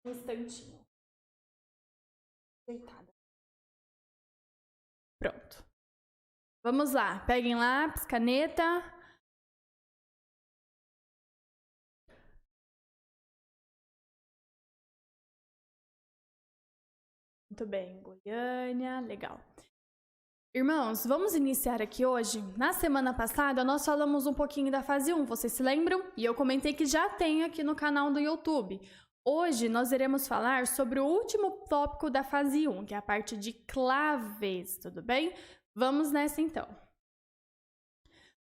Um instantinho. Deitada. Pronto. Vamos lá. Peguem lápis, caneta. Muito bem, Goiânia, legal. Irmãos, vamos iniciar aqui hoje. Na semana passada, nós falamos um pouquinho da fase 1, vocês se lembram? E eu comentei que já tem aqui no canal do YouTube. Hoje, nós iremos falar sobre o último tópico da fase 1, que é a parte de claves, tudo bem? Vamos nessa então.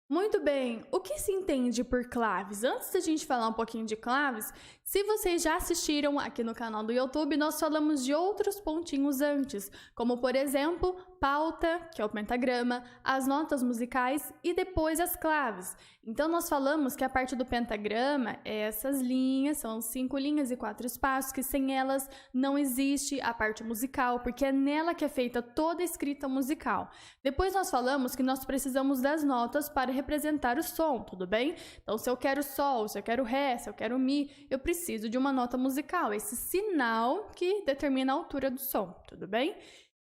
Muito bem, o que se entende por claves? Antes da gente falar um pouquinho de claves, se vocês já assistiram aqui no canal do YouTube, nós falamos de outros pontinhos antes, como por exemplo, pauta, que é o pentagrama, as notas musicais e depois as claves. Então nós falamos que a parte do pentagrama é essas linhas, são 5 linhas e 4 espaços, que sem elas não existe a parte musical, porque é nela que é feita toda a escrita musical. Depois nós falamos que nós precisamos das notas para representar o som, tudo bem? Então se eu quero sol, se eu quero ré, se eu quero mi, eu preciso de uma nota musical, esse sinal que determina a altura do som, tudo bem?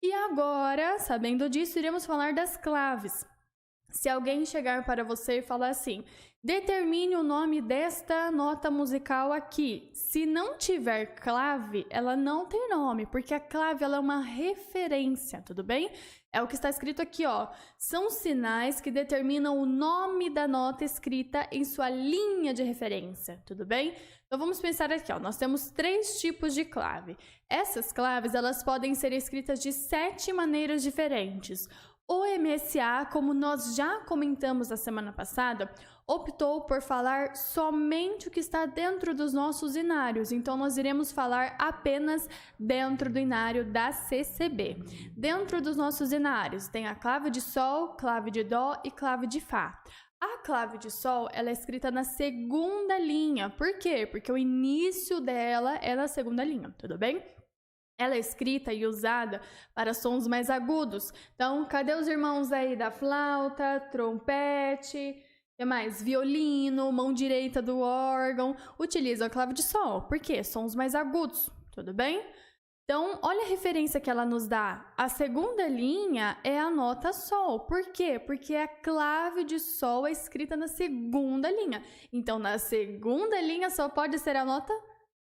E agora, sabendo disso, iremos falar das claves. Se alguém chegar para você e falar assim, determine o nome desta nota musical aqui. Se não tiver clave, ela não tem nome, porque a clave ela é uma referência, tudo bem? É o que está escrito aqui, ó. São sinais que determinam o nome da nota escrita em sua linha de referência, tudo bem? Então vamos pensar aqui, ó. Nós temos 3 tipos de clave. Essas claves, elas podem ser escritas de 7 maneiras diferentes. O MSA, como nós já comentamos na semana passada, optou por falar somente o que está dentro dos nossos inários. Então, nós iremos falar apenas dentro do inário da CCB. Dentro dos nossos inários, tem a clave de Sol, clave de Dó e clave de Fá. A clave de Sol, ela é escrita na segunda linha. Por quê? Porque o início dela é na segunda linha, tudo bem? Ela é escrita e usada para sons mais agudos. Então, cadê os irmãos aí da flauta, trompete, que mais? Violino, mão direita do órgão. Utilizam a clave de Sol. Por quê? Sons mais agudos, tudo bem? Então, olha a referência que ela nos dá. A segunda linha é a nota Sol. Por quê? Porque a clave de Sol é escrita na segunda linha. Então, na segunda linha só pode ser a nota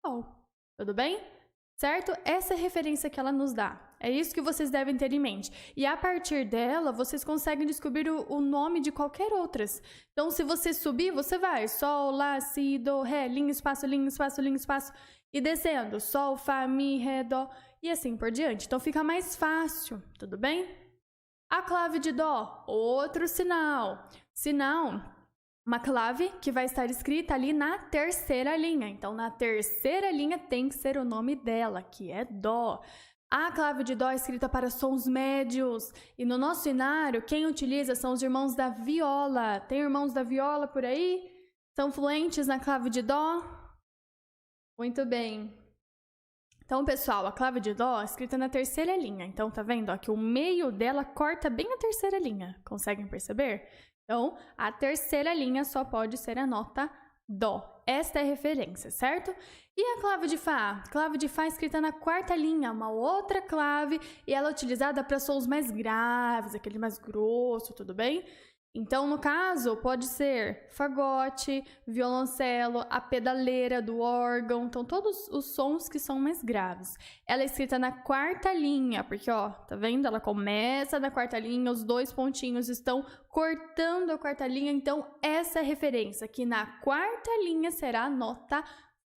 Sol. Tudo bem? Certo? Essa é a referência que ela nos dá. É isso que vocês devem ter em mente. E a partir dela, vocês conseguem descobrir o nome de qualquer outras. Então, se você subir, você vai Sol, Lá, Si, Do, Ré, linha, espaço, linha, espaço, linha, espaço. E descendo, Sol, Fá, Mi, Ré, Dó. E assim por diante. Então, fica mais fácil. Tudo bem? A clave de Dó, outro sinal. Uma clave que vai estar escrita ali na terceira linha. Então, na terceira linha tem que ser o nome dela, que é Dó. A clave de Dó é escrita para sons médios. E no nosso inário, quem utiliza são os irmãos da viola. Tem irmãos da viola por aí? São fluentes na clave de Dó? Muito bem. Então, pessoal, a clave de Dó é escrita na terceira linha. Então, tá vendo ó, que o meio dela corta bem a terceira linha. Conseguem perceber? Então, a terceira linha só pode ser a nota Dó. Esta é a referência, certo? E a clave de Fá? Clave de Fá é escrita na quarta linha, uma outra clave, e ela é utilizada para sons mais graves, aquele mais grosso, tudo bem? Então, no caso, pode ser fagote, violoncelo, a pedaleira do órgão, então todos os sons que são mais graves. Ela é escrita na quarta linha, porque, ó, tá vendo? Ela começa na quarta linha, os 2 pontinhos estão cortando a quarta linha, então essa é a referência, que na quarta linha será a nota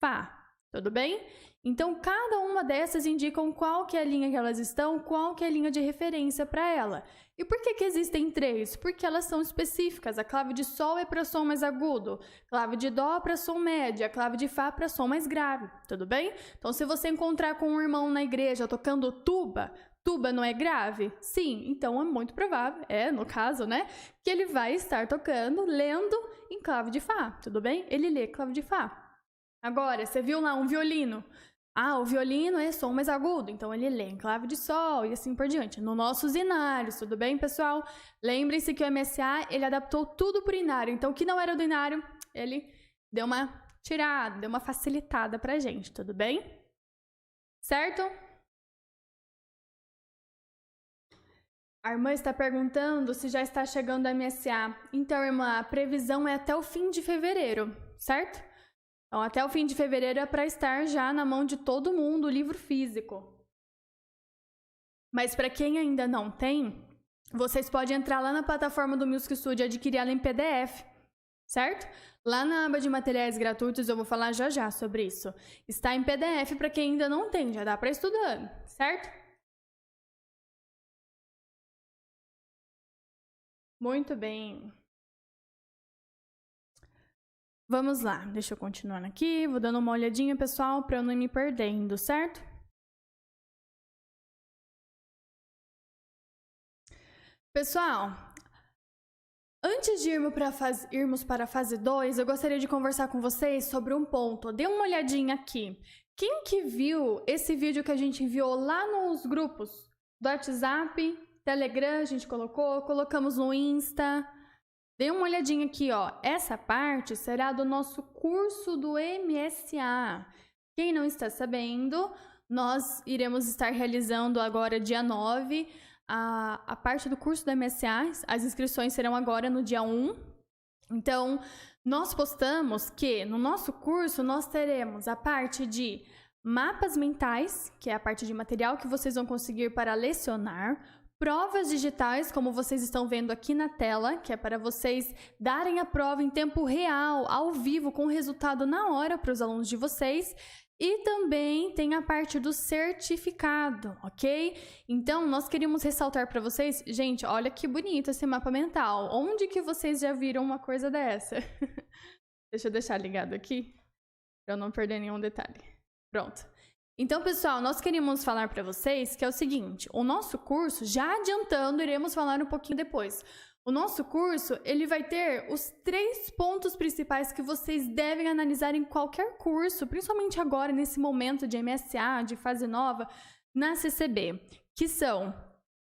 Fá, tudo bem? Então, cada uma dessas indicam qual que é a linha que elas estão, qual que é a linha de referência para ela. E por que existem 3? Porque elas são específicas. A clave de Sol é para som mais agudo, clave de Dó para som médio, a clave de Fá para som mais grave, tudo bem? Então, se você encontrar com um irmão na igreja tocando tuba, tuba não é grave? Sim, então é muito provável, no caso, né, que ele vai estar tocando, lendo em clave de Fá, tudo bem? Ele lê clave de Fá. Agora, você viu lá um violino? Ah, o violino é som mais agudo, então ele lê em clave de Sol e assim por diante. No nossos inários, tudo bem, pessoal? Lembrem-se que o MSA, ele adaptou tudo por inário. Então, o que não era do inário, ele deu uma tirada, deu uma facilitada pra gente, tudo bem? certo? A irmã está perguntando se já está chegando a MSA. Então, irmã, a previsão é até o fim de fevereiro, certo? Então, até o fim de fevereiro é para estar já na mão de todo mundo o livro físico. Mas para quem ainda não tem, vocês podem entrar lá na plataforma do Music Studio e adquirir ela em PDF, certo? Lá na aba de materiais gratuitos eu vou falar já sobre isso. Está em PDF para quem ainda não tem, já dá para estudar, certo? Muito bem. Vamos lá, deixa eu continuar aqui, vou dando uma olhadinha, pessoal, para eu não me perdendo, certo? Pessoal, antes de irmos para a fase 2, eu gostaria de conversar com vocês sobre um ponto. Dê uma olhadinha aqui. Quem que viu esse vídeo que a gente enviou lá nos grupos do WhatsApp, Telegram, a gente colocamos no Insta. Dê uma olhadinha aqui, ó. Essa parte será do nosso curso do MSA. Quem não está sabendo, nós iremos estar realizando agora, dia 9, a parte do curso do MSA. As inscrições serão agora no dia 1. Então, nós postamos que no nosso curso nós teremos a parte de mapas mentais, que é a parte de material que vocês vão conseguir para lecionar, provas digitais, como vocês estão vendo aqui na tela, que é para vocês darem a prova em tempo real, ao vivo, com o resultado na hora para os alunos de vocês. E também tem a parte do certificado, ok? Então, nós queríamos ressaltar para vocês, gente, olha que bonito esse mapa mental. Onde que vocês já viram uma coisa dessa? Deixa eu deixar ligado aqui, para eu não perder nenhum detalhe. Pronto. Então, pessoal, nós queríamos falar para vocês que é o seguinte, o nosso curso, já adiantando, iremos falar um pouquinho depois. O nosso curso, ele vai ter os 3 pontos principais que vocês devem analisar em qualquer curso, principalmente agora, nesse momento de MSA, de fase nova, na CCB, que são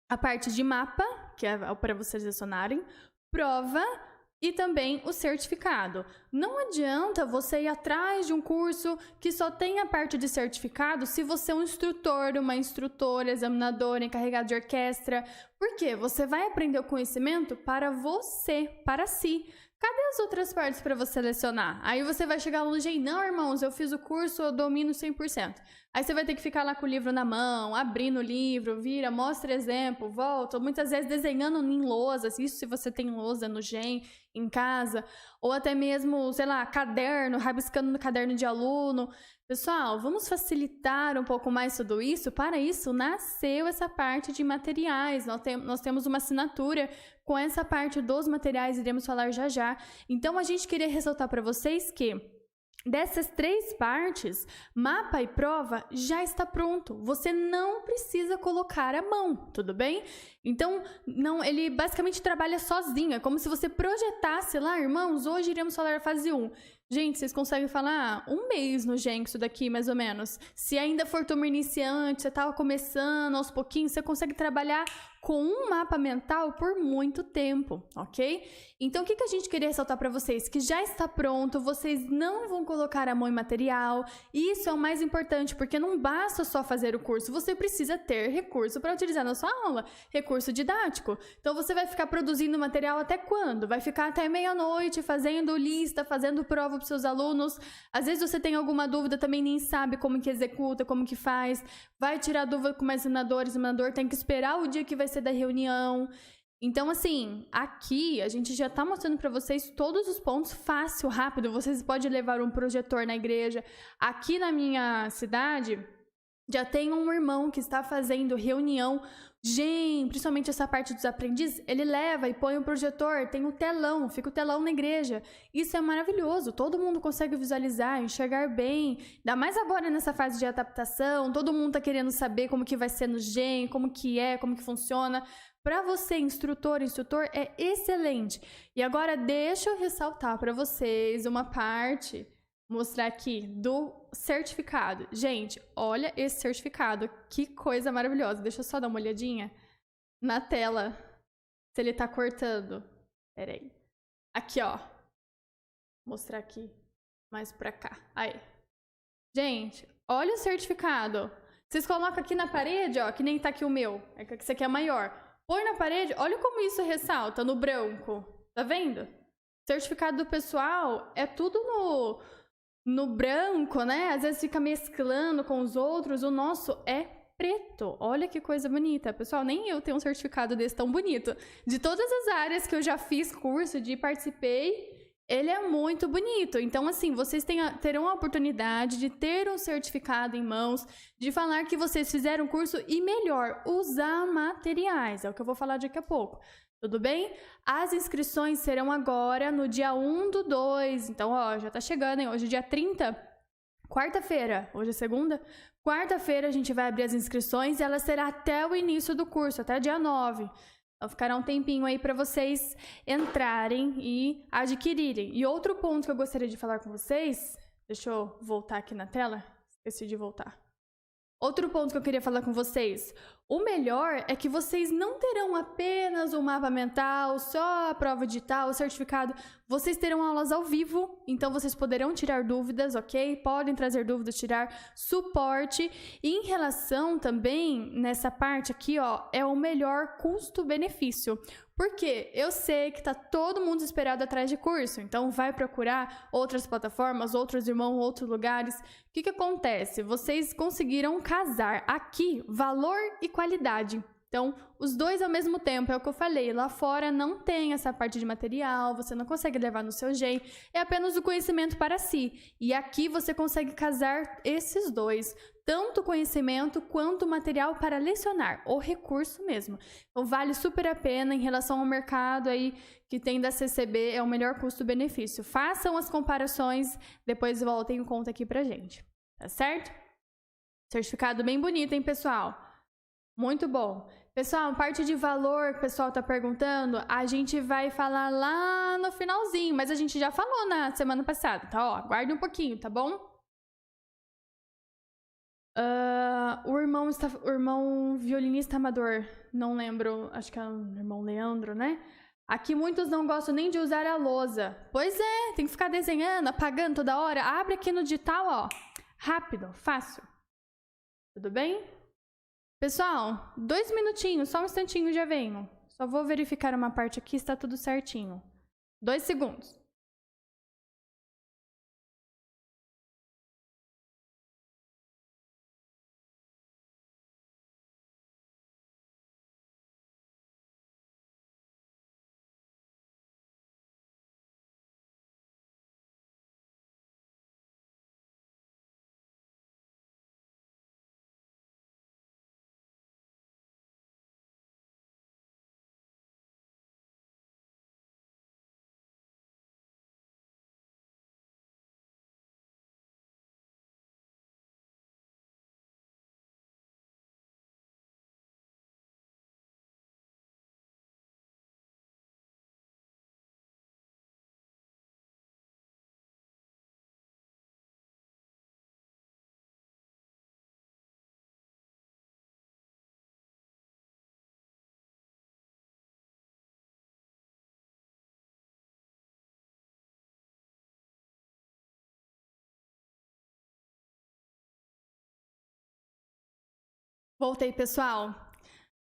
a parte de mapa, que é para vocês lecionarem, prova e também o certificado. Não adianta você ir atrás de um curso que só tem a parte de certificado se você é um instrutor, uma instrutora, examinadora, encarregado de orquestra. Por quê? Você vai aprender o conhecimento para você, para si. Cadê as outras partes para você lecionar? Aí você vai chegar longe e não, irmãos, eu fiz o curso, eu domino 100%. Aí você vai ter que ficar lá com o livro na mão, abrindo o livro, vira, mostra exemplo, volta, muitas vezes desenhando em lousas, isso se você tem lousa no GEM, em casa, ou até mesmo, sei lá, caderno, rabiscando no caderno de aluno. Pessoal, vamos facilitar um pouco mais tudo isso. Para isso, nasceu essa parte de materiais. Nós temos uma assinatura com essa parte dos materiais, iremos falar já. Então, a gente queria ressaltar para vocês que dessas 3 partes, mapa e prova já está pronto. Você não precisa colocar a mão, tudo bem? Então, não, ele basicamente trabalha sozinho. É como se você projetasse lá, irmãos, hoje iremos falar a fase 1. Gente, vocês conseguem falar 1 mês no GEM, isso daqui, mais ou menos. Se ainda for turma iniciante, você estava começando aos pouquinhos, você consegue trabalhar com um mapa mental por muito tempo, ok? Então, o que a gente queria ressaltar para vocês? Que já está pronto, vocês não vão colocar a mão em material. E isso é o mais importante, porque não basta só fazer o curso, você precisa ter recurso para utilizar na sua aula, recurso didático. Então, você vai ficar produzindo material até quando? Vai ficar até meia-noite fazendo lista, fazendo prova para os seus alunos. Às vezes você tem alguma dúvida, também nem sabe como que executa, como que faz. Vai tirar dúvida com o examinador tem que esperar o dia que vai ser da reunião. Então, assim, aqui a gente já tá mostrando para vocês todos os pontos fácil, rápido. Vocês podem levar um projetor na igreja. Aqui na minha cidade, já tem um irmão que está fazendo reunião. Gente, principalmente essa parte dos aprendizes, ele leva e põe o projetor, tem o telão, fica o telão na igreja. Isso é maravilhoso, todo mundo consegue visualizar, enxergar bem. Ainda mais agora nessa fase de adaptação, todo mundo tá querendo saber como que vai ser no GEM, como que funciona. Para você, instrutor, é excelente. E agora deixa eu ressaltar para vocês uma parte, mostrar aqui do certificado. Gente, olha esse certificado, que coisa maravilhosa. Deixa eu só dar uma olhadinha na tela, se ele tá cortando. Pera aí. Aqui, ó. Vou mostrar aqui, mais pra cá. Aí. Gente, olha o certificado. Vocês colocam aqui na parede, ó, que nem tá aqui o meu. É que esse aqui é maior. Põe na parede, olha como isso ressalta no branco. Tá vendo? Certificado do pessoal é tudo no branco, né? Às vezes fica mesclando com os outros. O nosso é preto. Olha que coisa bonita. Pessoal, nem eu tenho um certificado desse tão bonito. De todas as áreas que eu já fiz curso, participei, ele é muito bonito. Então, assim, vocês terão a oportunidade de ter um certificado em mãos, de falar que vocês fizeram o curso e, melhor, usar materiais. É o que eu vou falar daqui a pouco. Tudo bem? As inscrições serão agora no dia 1/2. Então, ó, já tá chegando, hein? Hoje é dia 30, quarta-feira. Hoje é segunda? Quarta-feira a gente vai abrir as inscrições e ela será até o início do curso, até dia 9. Então, ficará um tempinho aí para vocês entrarem e adquirirem. E outro ponto que eu gostaria de falar com vocês... Deixa eu voltar aqui na tela. Esqueci de voltar. Outro ponto que eu queria falar com vocês. O melhor é que vocês não terão apenas um mapa mental, só a prova digital, o certificado. Vocês terão aulas ao vivo, então vocês poderão tirar dúvidas, ok? Podem trazer dúvidas, tirar suporte. E em relação também, nessa parte aqui, ó, é o melhor custo-benefício. Porque eu sei que tá todo mundo esperado atrás de curso, então vai procurar outras plataformas, outros irmãos, outros lugares. O que acontece? Vocês conseguiram casar aqui valor e qualidade. Então, os dois ao mesmo tempo, é o que eu falei, lá fora não tem essa parte de material, você não consegue levar no seu jeito, é apenas o conhecimento para si. E aqui você consegue casar esses dois, tanto o conhecimento quanto o material para lecionar, o recurso mesmo. Então, vale super a pena em relação ao mercado aí que tem da CCB, é o melhor custo-benefício. Façam as comparações, depois voltem em conta aqui pra gente, tá certo? Certificado bem bonito, hein, pessoal? Muito bom. Pessoal, parte de valor, o pessoal tá perguntando, a gente vai falar lá no finalzinho, mas a gente já falou na semana passada, tá? Ó, aguarde um pouquinho, tá bom? O irmão violinista amador, não lembro, acho que é o irmão Leandro, né? Aqui muitos não gostam nem de usar a lousa. Pois é, tem que ficar desenhando, apagando toda hora. Abre aqui no digital, ó, rápido, fácil. Tudo bem? Pessoal, 2 minutinhos, só um instantinho já venho. Só vou verificar uma parte aqui, está tudo certinho. 2 segundos. Voltei, pessoal.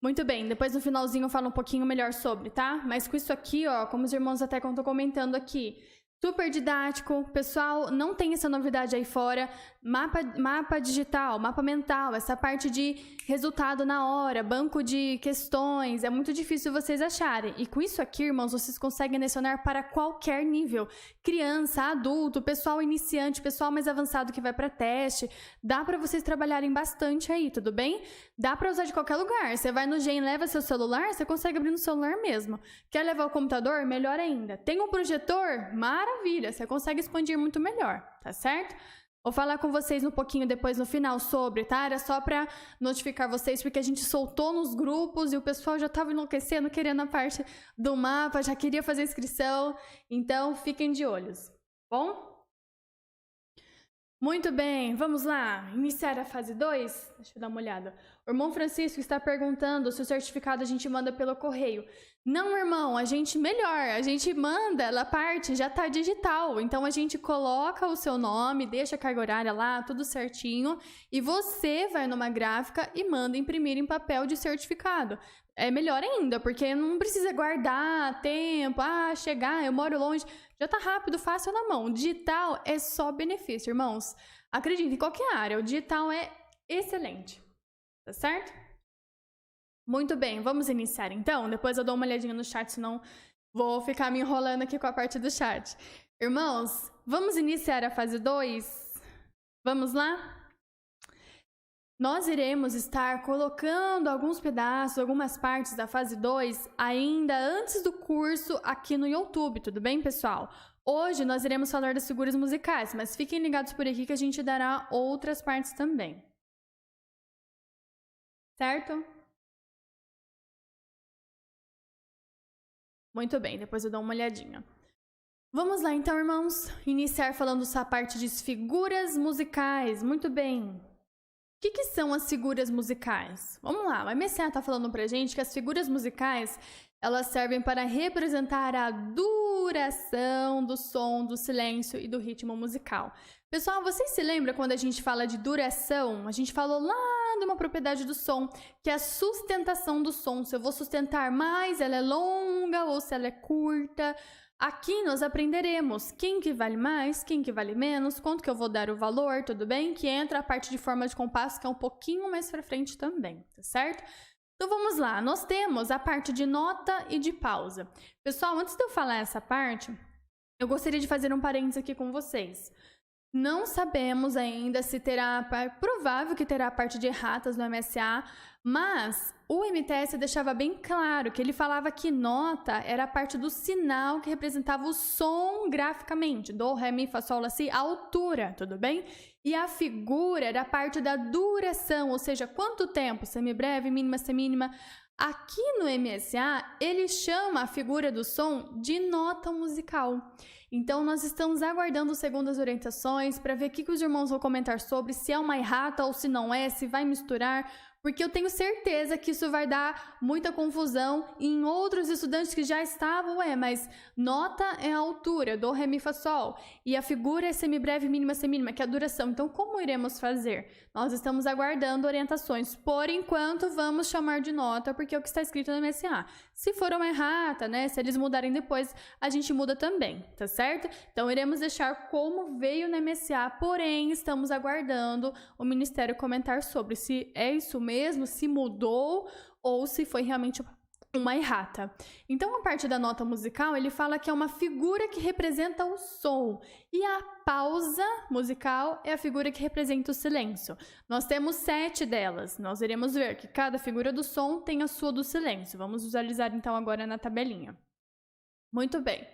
Muito bem, depois no finalzinho eu falo um pouquinho melhor sobre, tá? Mas com isso aqui, ó, como os irmãos até estão comentando aqui, super didático, pessoal, não tem essa novidade aí fora, mapa digital, mapa mental, essa parte de resultado na hora, banco de questões, é muito difícil vocês acharem. E com isso aqui, irmãos, vocês conseguem lecionar para qualquer nível, criança, adulto, pessoal iniciante, pessoal mais avançado que vai para teste, dá para vocês trabalharem bastante aí, tudo bem? Dá para usar de qualquer lugar, você vai no Gen, leva seu celular, você consegue abrir no celular mesmo. Quer levar o computador? Melhor ainda. Tem um projetor? Maravilha, você consegue expandir muito melhor, tá certo? Vou falar com vocês um pouquinho depois no final sobre, tá? Era só para notificar vocês, porque a gente soltou nos grupos e o pessoal já estava enlouquecendo, querendo a parte do mapa, já queria fazer inscrição, então fiquem de olhos, bom? Muito bem, vamos lá, iniciar a fase 2? Deixa eu dar uma olhada. O irmão Francisco está perguntando se o certificado a gente manda pelo correio. Não, irmão, a gente melhor, a gente manda, ela parte, já tá digital. Então a gente coloca o seu nome, deixa a carga horária lá, tudo certinho, e você vai numa gráfica e manda imprimir em papel de certificado. É melhor ainda, porque não precisa guardar tempo, chegar, eu moro longe, já tá rápido, fácil na mão. Digital é só benefício, irmãos. Acredite, em qualquer área, o digital é excelente, tá certo? Muito bem, vamos iniciar então? Depois eu dou uma olhadinha no chat, senão vou ficar me enrolando aqui com a parte do chat. Irmãos, vamos iniciar a fase 2? Vamos lá? Nós iremos estar colocando alguns pedaços, algumas partes da fase 2 ainda antes do curso aqui no YouTube, tudo bem, pessoal? Hoje nós iremos falar das figuras musicais, mas fiquem ligados por aqui que a gente dará outras partes também. Certo? Muito bem, depois eu dou uma olhadinha. Vamos lá então, irmãos, iniciar falando essa parte de figuras musicais. Muito bem. O que são as figuras musicais? Vamos lá, o MSA está falando pra gente que as figuras musicais, elas servem para representar a duração do som, do silêncio e do ritmo musical. Pessoal, vocês se lembram quando a gente fala de duração? A gente falou lá de uma propriedade do som, que é a sustentação do som. Se eu vou sustentar mais, ela é longa ou se ela é curta. Aqui nós aprenderemos quem que vale mais, quem que vale menos, quanto que eu vou dar o valor, tudo bem? Que entra a parte de forma de compasso, que é um pouquinho mais pra frente também, tá certo? Então vamos lá, nós temos a parte de nota e de pausa. Pessoal, antes de eu falar essa parte, eu gostaria de fazer um parênteses aqui com vocês. Não sabemos ainda se terá, provável que terá a parte de erratas no MSA, mas o MTS deixava bem claro que ele falava que nota era a parte do sinal que representava o som graficamente, do, ré, mi, fá, sol, lá, si, a altura, tudo bem? E a figura era a parte da duração, ou seja, quanto tempo, semibreve, mínima, semínima. Aqui no MSA, ele chama a figura do som de nota musical. Então, nós estamos aguardando segundo as orientações para ver o que os irmãos vão comentar sobre, se é uma errata ou se não é, se vai misturar, porque eu tenho certeza que isso vai dar muita confusão em outros estudantes que já estavam, mas nota é a altura, do, ré, mi, fá, sol, e a figura é semibreve, mínima, semínima, que é a duração. Então, como iremos fazer? Nós estamos aguardando orientações. Por enquanto, vamos chamar de nota, porque é o que está escrito no MSA. Se for uma errata, se eles mudarem depois, a gente muda também, tá certo? Então, iremos deixar como veio no MSA, porém, estamos aguardando o Ministério comentar sobre se é isso mesmo, se mudou ou se foi realmente uma errata. Então, a parte da nota musical, ele fala que é uma figura que representa o som. E a pausa musical é a figura que representa o silêncio. Nós temos 7 delas. Nós iremos ver que cada figura do som tem a sua do silêncio. Vamos visualizar, então, agora na tabelinha. Muito bem.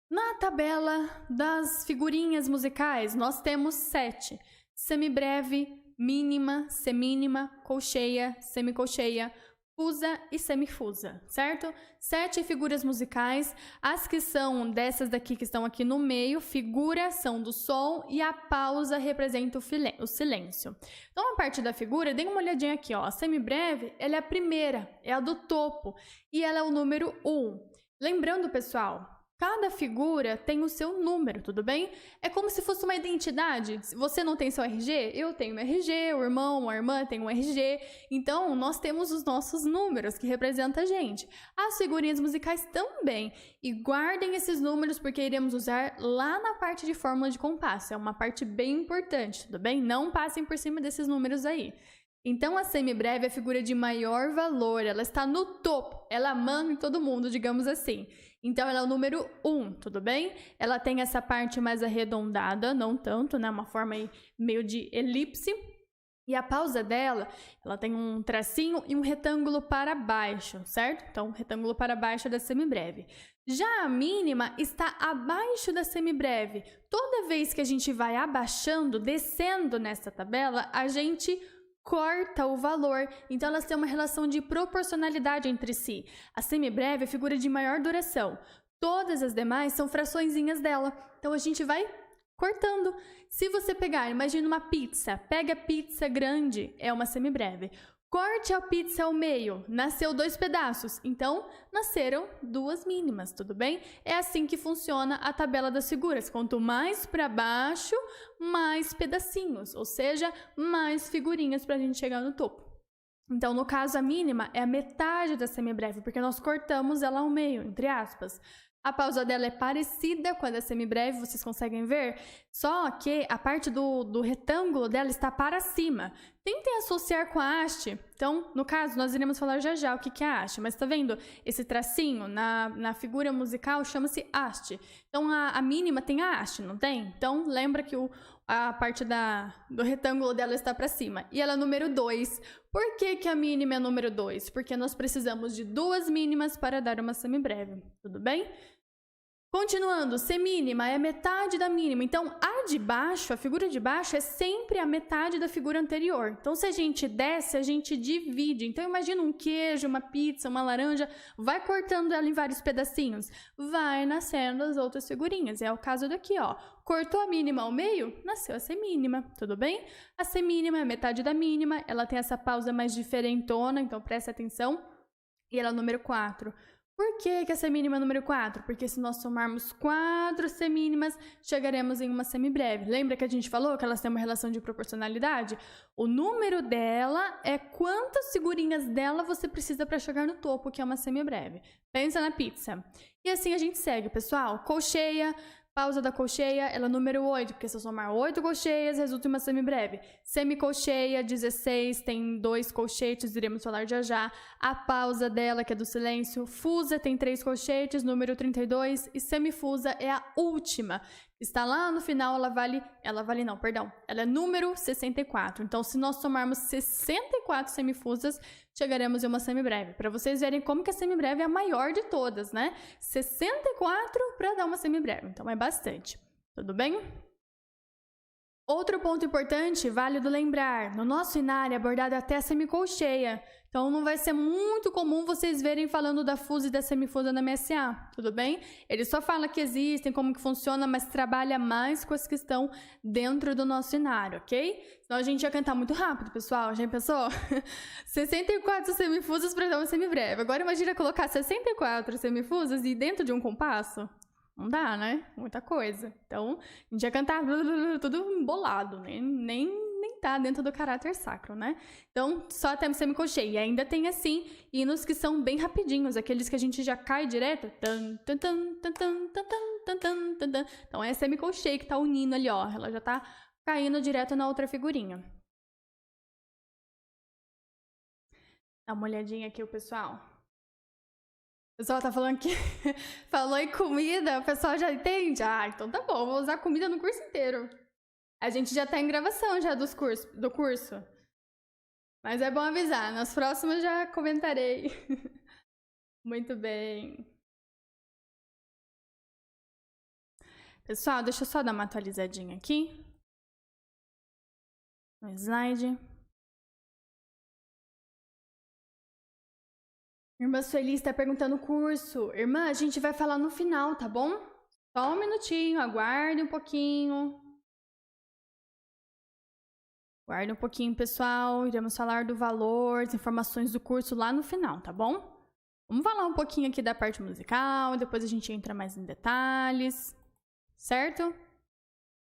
Na tabela das figurinhas musicais, nós temos 7. Semibreve, mínima, semínima, colcheia, semicolcheia, fusa e semifusa, certo? 7 figuras musicais, as que são dessas daqui que estão aqui no meio, figura são do som e a pausa representa o silêncio. Então, a parte da figura, dê uma olhadinha aqui, ó, a semibreve, ela é a primeira, é a do topo e ela é o número 1. Lembrando, pessoal, cada figura tem o seu número, tudo bem? É como se fosse uma identidade. Se você não tem seu RG, eu tenho meu RG, o irmão, a irmã tem um RG. Então, nós temos os nossos números que representam a gente. As figurinhas musicais também. E guardem esses números porque iremos usar lá na parte de fórmula de compasso. É uma parte bem importante, tudo bem? Não passem por cima desses números aí. Então, a semibreve é a figura de maior valor, ela está no topo, ela manda em todo mundo, digamos assim. Então, ela é o número 1, tudo bem? Ela tem essa parte mais arredondada, não tanto, uma forma aí meio de elipse. E a pausa dela, ela tem um tracinho e um retângulo para baixo, certo? Então, retângulo para baixo é da semibreve. Já a mínima está abaixo da semibreve. Toda vez que a gente vai abaixando, descendo nessa tabela, a gente corta o valor, então elas têm uma relação de proporcionalidade entre si. A semibreve é a figura de maior duração. Todas as demais são fraçõezinhas dela. Então a gente vai cortando. Se você pegar, imagina uma pizza, pega pizza grande, é uma semibreve. Corte a pizza ao meio, nasceu 2 pedaços, então nasceram 2 mínimas, tudo bem? É assim que funciona a tabela das figuras. Quanto mais para baixo, mais pedacinhos, ou seja, mais figurinhas para a gente chegar no topo. Então, no caso, a mínima é a metade da semibreve, porque nós cortamos ela ao meio, entre aspas. A pausa dela é parecida com a da semibreve, vocês conseguem ver? Só que a parte do retângulo dela está para cima. Tentem associar com a haste. Então, no caso, nós iremos falar já o que é a haste. Mas tá vendo? Esse tracinho na figura musical chama-se haste. Então, a mínima tem a haste, não tem? Então, lembra que a parte do retângulo dela está para cima. E ela é número 2. Por que a mínima é número 2? Porque nós precisamos de 2 mínimas para dar uma semibreve. Tudo bem? Continuando, semínima é metade da mínima. Então, a figura de baixo é sempre a metade da figura anterior. Então, se a gente desce, a gente divide. Então, imagina um queijo, uma pizza, uma laranja, vai cortando ela em vários pedacinhos. Vai nascendo as outras figurinhas. É o caso daqui, ó. Cortou a mínima ao meio, nasceu a semínima, tudo bem? A semínima é a metade da mínima, ela tem essa pausa mais diferentona, então presta atenção. E ela é o número 4. Por que a semínima é número 4? Porque se nós somarmos 4 semínimas, chegaremos em uma semibreve. Lembra que a gente falou que elas têm uma relação de proporcionalidade? O número dela é quantas figurinhas dela você precisa para chegar no topo, que é uma semibreve. Pensa na pizza. E assim a gente segue, pessoal. Colcheia. Pausa da colcheia, ela é número 8, porque se eu somar 8 colcheias, resulta em uma semibreve. Semicolcheia, 16, tem 2 colchetes, iremos falar já. A pausa dela, que é do silêncio. Fusa tem 3 colchetes, número 32. E semifusa é a última. Está lá no final, ela é número 64. Então, se nós somarmos 64 semifusas, chegaremos em uma semibreve. Para vocês verem como que a semibreve é a maior de todas, né? 64 para dar uma semibreve. Então, é bastante. Tudo bem? Outro ponto importante, válido lembrar, no nosso inário é abordado até a semicolcheia. Então, não vai ser muito comum vocês verem falando da fusa e da semifusa na MSA, tudo bem? Ele só fala que existem, como que funciona, mas trabalha mais com as que estão dentro do nosso inário, ok? Senão a gente ia cantar muito rápido, pessoal, já pensou? 64 semifusas para dar uma semibreve. Agora imagina colocar 64 semifusas e dentro de um compasso. Não dá, né? Muita coisa. Então, a gente ia cantar tudo embolado, né? Nem tá dentro do caráter sacro, né? Então, só temos semicolcheia. E ainda tem, assim, hinos que são bem rapidinhos, aqueles que a gente já cai direto. Então, é a semicolcheia que tá unindo ali, ó. Ela já tá caindo direto na outra figurinha. Dá uma olhadinha aqui, o pessoal. O pessoal tá falando que falou em comida, o pessoal já entende? Ah, então tá bom, vou usar comida no curso inteiro. A gente já tá em gravação já do curso. Mas é bom avisar, nas próximas já comentarei. Muito bem. Pessoal, deixa eu só dar uma atualizadinha aqui. No slide. Irmã Sueli está perguntando o curso. Irmã, a gente vai falar no final, tá bom? Só um minutinho, aguarde um pouquinho. Aguarde um pouquinho, pessoal. Iremos falar do valor, as informações do curso lá no final, tá bom? Vamos falar um pouquinho aqui da parte musical, depois a gente entra mais em detalhes, certo?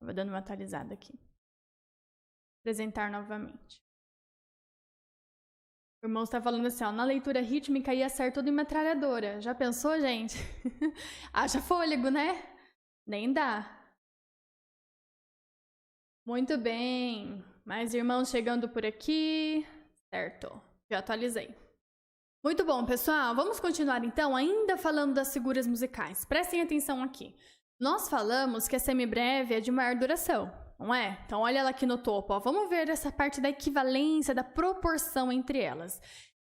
Vou dando uma atualizada aqui. Apresentar novamente. O irmão está falando assim, ó, na leitura rítmica ia ser tudo em metralhadora. Já pensou, gente? Haja fôlego, né? Nem dá. Muito bem. Mais irmãos chegando por aqui. Certo. Já atualizei. Muito bom, pessoal. Vamos continuar, então, ainda falando das figuras musicais. Prestem atenção aqui. Nós falamos que a semibreve é de maior duração, não é? Então, olha ela aqui no topo, ó. Vamos ver essa parte da equivalência, da proporção entre elas.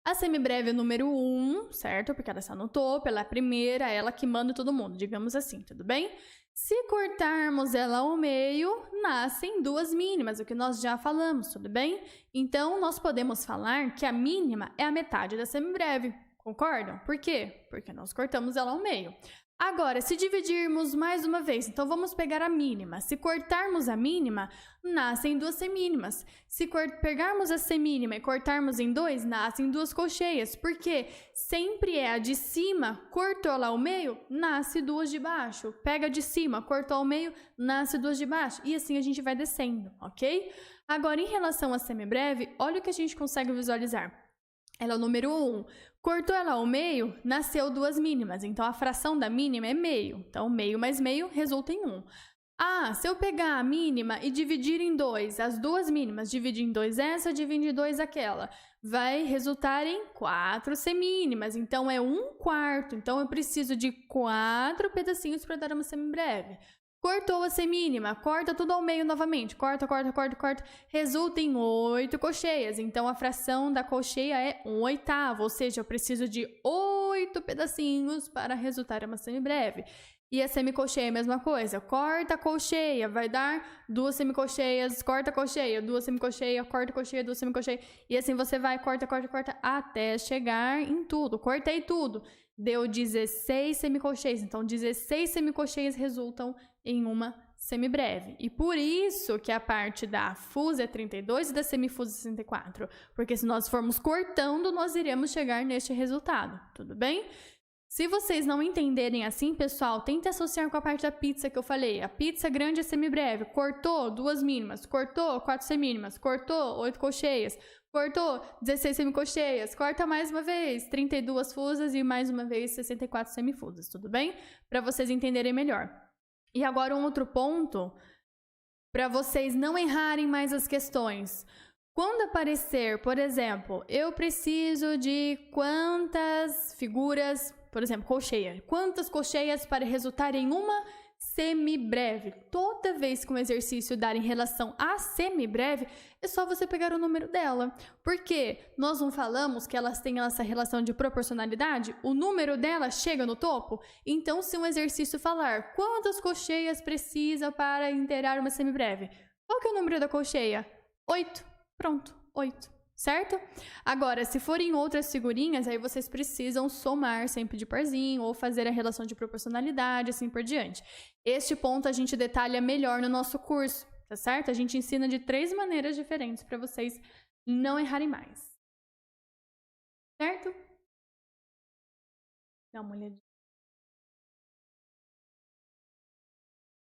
A semibreve é o número 1, certo? Porque ela está no topo, ela é a primeira, ela que manda todo mundo, digamos assim, tudo bem? Se cortarmos ela ao meio, nascem 2 mínimas, o que nós já falamos, tudo bem? Então, nós podemos falar que a mínima é a metade da semibreve, concordam? Por quê? Porque nós cortamos ela ao meio. Agora, se dividirmos mais uma vez, então vamos pegar a mínima. Se cortarmos a mínima, nascem duas semínimas. Se pegarmos a semínima e cortarmos em dois, nascem duas colcheias. Porque sempre é a de cima, cortou lá o meio, nasce duas de baixo. Pega a de cima, cortou ao meio, nasce duas de baixo. E assim a gente vai descendo, ok? Agora, em relação à semibreve, olha o que a gente consegue visualizar. Ela é o número 1. Cortou ela ao meio, nasceu duas mínimas. Então, a fração da mínima é meio. Então, meio mais meio resulta em 1. Ah, se eu pegar a mínima e dividir em 2, as duas mínimas, dividir em 2 essa, dividir em 2 aquela, vai resultar em 4 semínimas. Então, é 1/4. Então, eu preciso de 4 pedacinhos para dar uma semibreve. Cortou a semínima, corta tudo ao meio novamente. Corta, resulta em 8 colcheias. Então, a fração da colcheia é 1/8. Ou seja, eu preciso de 8 pedacinhos para resultar em uma semibreve. E a semicolcheia é a mesma coisa. Corta a colcheia, vai dar 2 semicolcheias. Corta a colcheia, 2 semicolcheias. Corta a colcheia, 2 semicolcheias. E assim você vai, corta, até chegar em tudo. Cortei tudo. Deu 16 semicolcheias. Então, 16 semicolcheias resultam em uma semibreve. E por isso que a parte da fusa é 32 e da semifusa é 64. Porque se nós formos cortando, nós iremos chegar neste resultado. Tudo bem? Se vocês não entenderem assim, pessoal, tente associar com a parte da pizza que eu falei. A pizza grande é semibreve. Cortou 2 mínimas. Cortou 4 semínimas. Cortou 8 colcheias. Cortou 16 semicolcheias. Corta mais uma vez 32 fusas e mais uma vez 64 semifusas. Tudo bem? Para vocês entenderem melhor. E agora um outro ponto, para vocês não errarem mais as questões. Quando aparecer, por exemplo, eu preciso de quantas figuras, por exemplo, colcheia. Quantas colcheias para resultar em uma semibreve? Toda vez que um exercício dar em relação a semibreve, é só você pegar o número dela. Porque nós não falamos que elas têm essa relação de proporcionalidade? O número dela chega no topo? Então, se um exercício falar quantas colcheias precisa para inteirar uma semibreve, qual que é o número da colcheia? 8. Pronto, 8. Certo? Agora, se forem outras figurinhas, aí vocês precisam somar sempre de parzinho ou fazer a relação de proporcionalidade, assim por diante. Este ponto a gente detalha melhor no nosso curso, tá certo? A gente ensina de 3 maneiras diferentes para vocês não errarem mais. Certo? Dá uma olhadinha.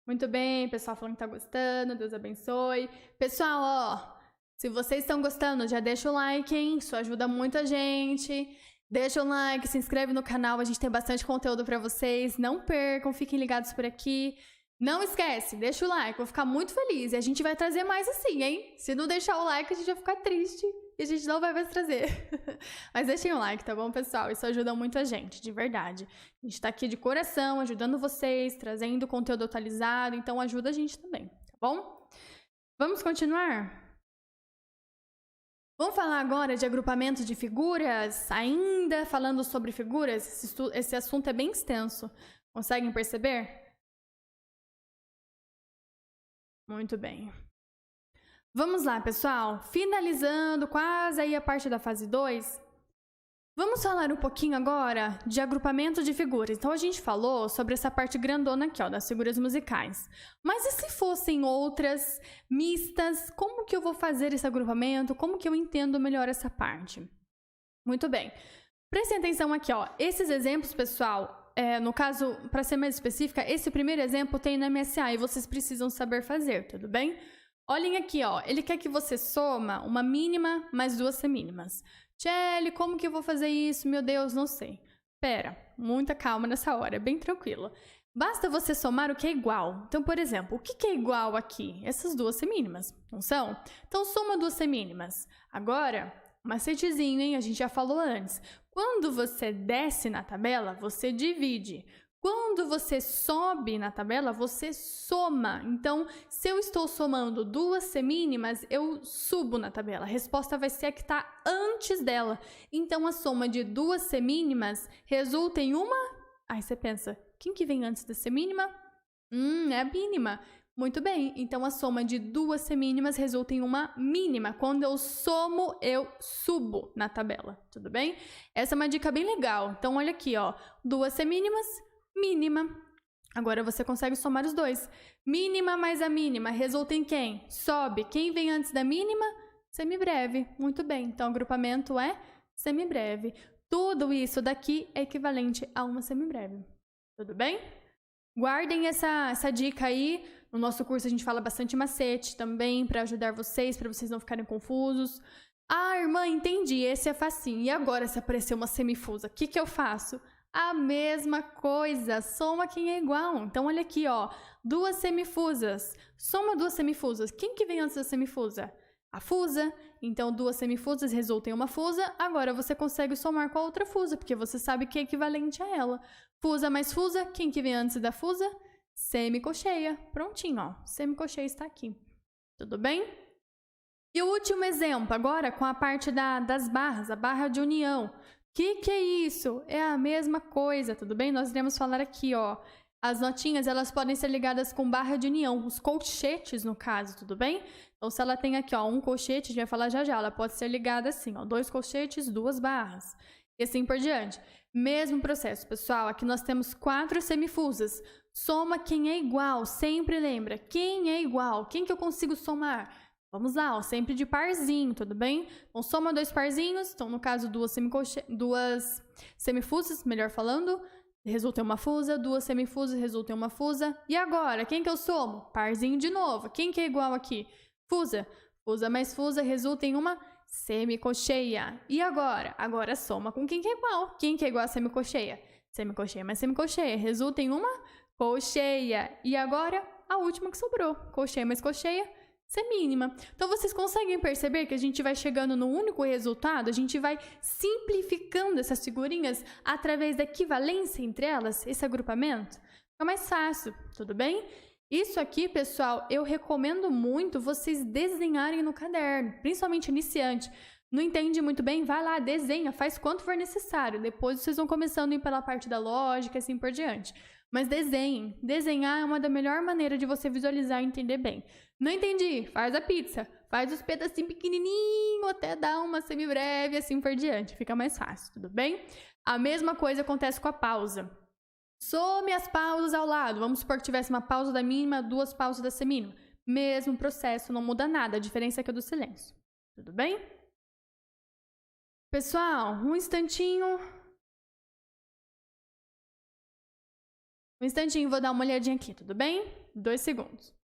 Muito bem, pessoal falando que tá gostando, Deus abençoe. Pessoal, ó, se vocês estão gostando, já deixa o like, hein? Isso ajuda muito a gente. Deixa o like, se inscreve no canal, a gente tem bastante conteúdo pra vocês. Não percam, fiquem ligados por aqui. Não esquece, deixa o like, vou ficar muito feliz. E a gente vai trazer mais assim, hein? Se não deixar o like, a gente vai ficar triste e a gente não vai mais trazer. Mas deixem o like, tá bom, pessoal? Isso ajuda muito a gente, de verdade. A gente tá aqui de coração, ajudando vocês, trazendo conteúdo atualizado, então ajuda a gente também, tá bom? Vamos continuar? Vamos falar agora de agrupamento de figuras, ainda falando sobre figuras, esse assunto é bem extenso, conseguem perceber? Muito bem. Vamos lá, pessoal, finalizando quase aí a parte da fase 2, vamos falar um pouquinho agora de agrupamento de figuras. Então, a gente falou sobre essa parte grandona aqui, ó, das figuras musicais. Mas e se fossem outras mistas? Como que eu vou fazer esse agrupamento? Como que eu entendo melhor essa parte? Muito bem. Prestem atenção aqui, ó. Esses exemplos, pessoal, no caso, para ser mais específica, esse primeiro exemplo tem na MSA e vocês precisam saber fazer, tudo bem? Olhem aqui, ó. Ele quer que você soma uma mínima mais 2 semínimas. Tchelle, como que eu vou fazer isso? Meu Deus, não sei. Pera, muita calma nessa hora, é bem tranquilo. Basta você somar o que é igual. Então, por exemplo, o que é igual aqui? Essas 2 semínimas, não são? Então, soma 2 semínimas. Agora, macetezinho, hein? A gente já falou antes. Quando você desce na tabela, você divide. Quando você sobe na tabela, você soma. Então, se eu estou somando 2 semínimas, eu subo na tabela. A resposta vai ser a que está antes dela. Então, a soma de 2 semínimas resulta em uma... Aí você pensa, quem que vem antes da semínima? É a mínima. Muito bem, então a soma de 2 semínimas resulta em uma mínima. Quando eu somo, eu subo na tabela, tudo bem? Essa é uma dica bem legal. Então, olha aqui, ó, 2 semínimas mínima. Agora você consegue somar os dois. Mínima mais a mínima resulta em quem? Sobe. Quem vem antes da mínima? Semibreve. Muito bem. Então, o agrupamento é semibreve. Tudo isso daqui é equivalente a uma semibreve. Tudo bem? Guardem essa dica aí. No nosso curso a gente fala bastante macete também para ajudar vocês, para vocês não ficarem confusos. Ah, irmã, entendi. Esse é facinho. E agora se aparecer uma semifusa, o que eu faço? A mesma coisa. Soma quem é igual. Então, olha aqui, ó. Duas semifusas. Soma duas semifusas. Quem que vem antes da semifusa? A fusa. Então, duas semifusas resultam em uma fusa. Agora, você consegue somar com a outra fusa, porque você sabe que é equivalente a ela. Fusa mais fusa. Quem que vem antes da fusa? Semicolcheia. Prontinho, ó. Semicolcheia está aqui. Tudo bem? E o último exemplo, agora com a parte das barras, a barra de união. O que é isso? É a mesma coisa, tudo bem? Nós iremos falar aqui, ó. As notinhas, elas podem ser ligadas com barra de união, os colchetes, no caso, tudo bem? Então, se ela tem aqui, ó, um colchete, a gente vai falar já já, ela pode ser ligada assim, ó, 2 colchetes, 2 barras. E assim por diante. Mesmo processo, pessoal. Aqui nós temos 4 semifusas. Soma quem é igual, sempre lembra. Quem é igual? Quem que eu consigo somar? Vamos lá, ó, sempre de parzinho, tudo bem? Então, soma 2 parzinhos. Então, no caso, 2 semifusas, melhor falando, resulta em uma fusa. 2 semifusas resulta em uma fusa. E agora, quem que eu somo? Parzinho de novo. Quem que é igual aqui? Fusa. Fusa mais fusa resulta em uma semicolcheia. E agora? Agora soma com quem que é igual. Quem que é igual a semicolcheia? Semicolcheia mais semicolcheia resulta em uma colcheia. E agora, a última que sobrou. Colcheia mais colcheia, semínima. Então, vocês conseguem perceber que a gente vai chegando no único resultado? A gente vai simplificando essas figurinhas através da equivalência entre elas, esse agrupamento? Fica mais fácil, tudo bem? Isso aqui, pessoal, eu recomendo muito vocês desenharem no caderno, principalmente iniciante. Não entende muito bem? Vai lá, desenha, faz quanto for necessário. Depois vocês vão começando a ir pela parte da lógica e assim por diante. Mas desenhem. Desenhar é uma da melhor maneiras de você visualizar e entender bem. Não entendi? Faz a pizza. Faz os pedacinhos pequenininhos até dar uma semibreve e assim por diante. Fica mais fácil, tudo bem? A mesma coisa acontece com a pausa. Some as pausas ao lado. Vamos supor que tivesse uma pausa da mínima, 2 pausas da semínima. Mesmo processo, não muda nada. A diferença é que é do silêncio. Tudo bem? Pessoal, um instantinho. Vou dar uma olhadinha aqui, tudo bem? 2 segundos.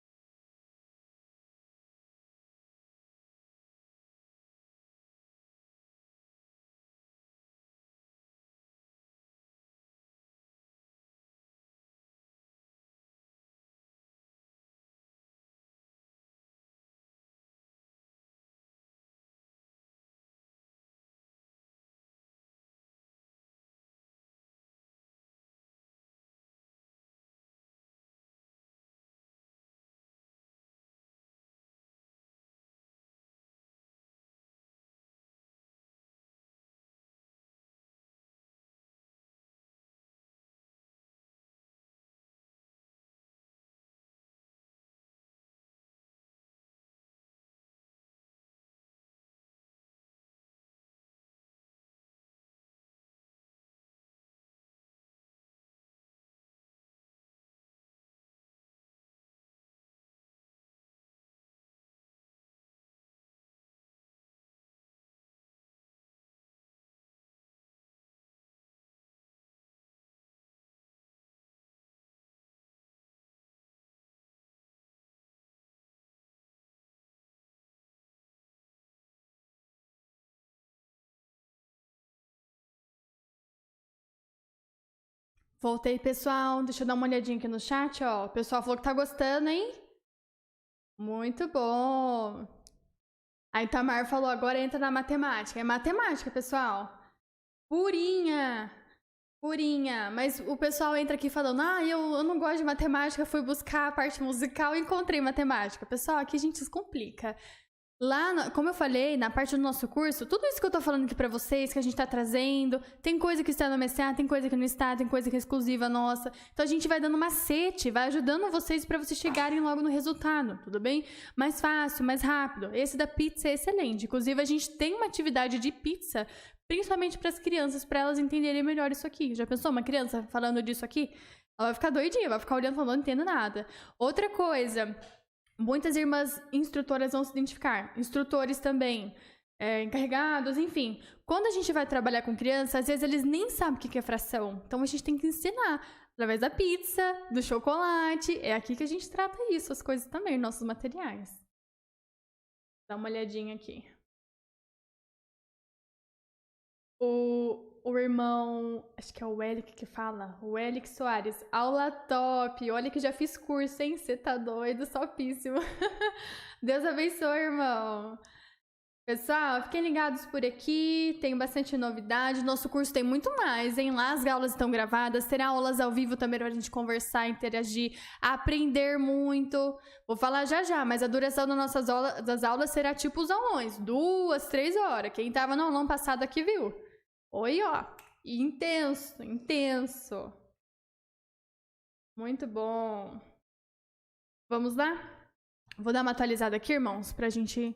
Voltei, pessoal. Deixa eu dar uma olhadinha aqui no chat, ó. O pessoal falou que tá gostando, hein? Muito bom. A Itamar falou, agora entra na matemática. É matemática, pessoal. Purinha. Purinha. Mas o pessoal entra aqui falando, eu não gosto de matemática, fui buscar a parte musical e encontrei matemática. Pessoal, aqui a gente descomplica. Lá, como eu falei, na parte do nosso curso, tudo isso que eu tô falando aqui pra vocês, que a gente tá trazendo, tem coisa que está no MSA, tem coisa que não está, tem coisa que é exclusiva nossa. Então, a gente vai dando macete, vai ajudando vocês pra vocês chegarem logo no resultado, tudo bem? Mais fácil, mais rápido. Esse da pizza é excelente. Inclusive, a gente tem uma atividade de pizza, principalmente para as crianças, para elas entenderem melhor isso aqui. Já pensou uma criança falando disso aqui? Ela vai ficar doidinha, vai ficar olhando e falando, não entendo nada. Outra coisa, muitas irmãs instrutoras vão se identificar. Instrutores também, encarregados, enfim. Quando a gente vai trabalhar com criança, às vezes eles nem sabem o que é fração. Então a gente tem que ensinar. Através da pizza, do chocolate. É aqui que a gente trata isso, as coisas também, nossos materiais. Dá uma olhadinha aqui. O irmão, acho que é o Elic que fala, o Elic Soares, aula top, olha que já fiz curso, hein? Você tá doido, topíssimo. Deus abençoe, irmão. Pessoal, fiquem ligados por aqui, tem bastante novidade, nosso curso tem muito mais, hein? Lá as aulas estão gravadas, terá aulas ao vivo também pra gente conversar, interagir, aprender muito. Vou falar já já, mas a duração das aulas será tipo os aulões, 2, 3 horas. Quem tava no aulão passado aqui viu. Oi, ó, intenso, intenso. Muito bom. Vamos lá? Vou dar uma atualizada aqui, irmãos, pra gente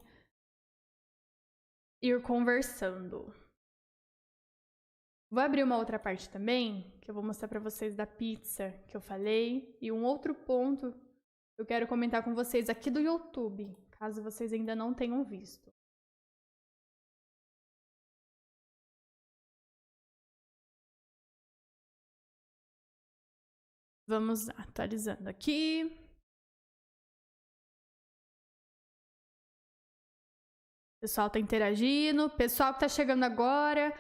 ir conversando. Vou abrir uma outra parte também, que eu vou mostrar pra vocês da pizza que eu falei. E um outro ponto que eu quero comentar com vocês aqui do YouTube, caso vocês ainda não tenham visto. Vamos atualizando aqui. O pessoal tá interagindo. Pessoal que tá chegando agora,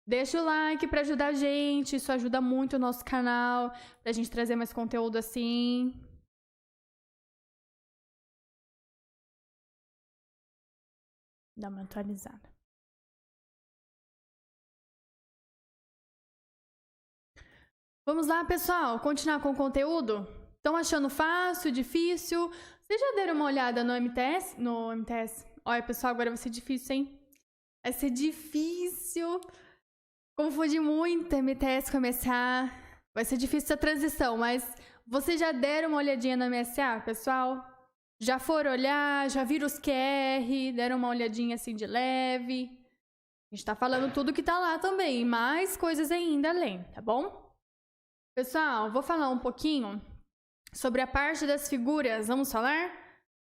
deixa o like pra ajudar a gente. Isso ajuda muito o nosso canal, pra gente trazer mais conteúdo assim. Dá uma atualizada. Vamos lá, pessoal, continuar com o conteúdo? Estão achando fácil, difícil? Vocês já deram uma olhada no MTS? Olha, pessoal, agora vai ser difícil, hein? Vai ser difícil. Confunde muito MTS com MSA. Vai ser difícil essa transição, mas vocês já deram uma olhadinha no MSA, pessoal? Já foram olhar? Já viram os QR? Deram uma olhadinha assim de leve? A gente tá falando tudo que tá lá também, mais coisas ainda além, tá bom? Pessoal, vou falar um pouquinho sobre a parte das figuras. Vamos falar?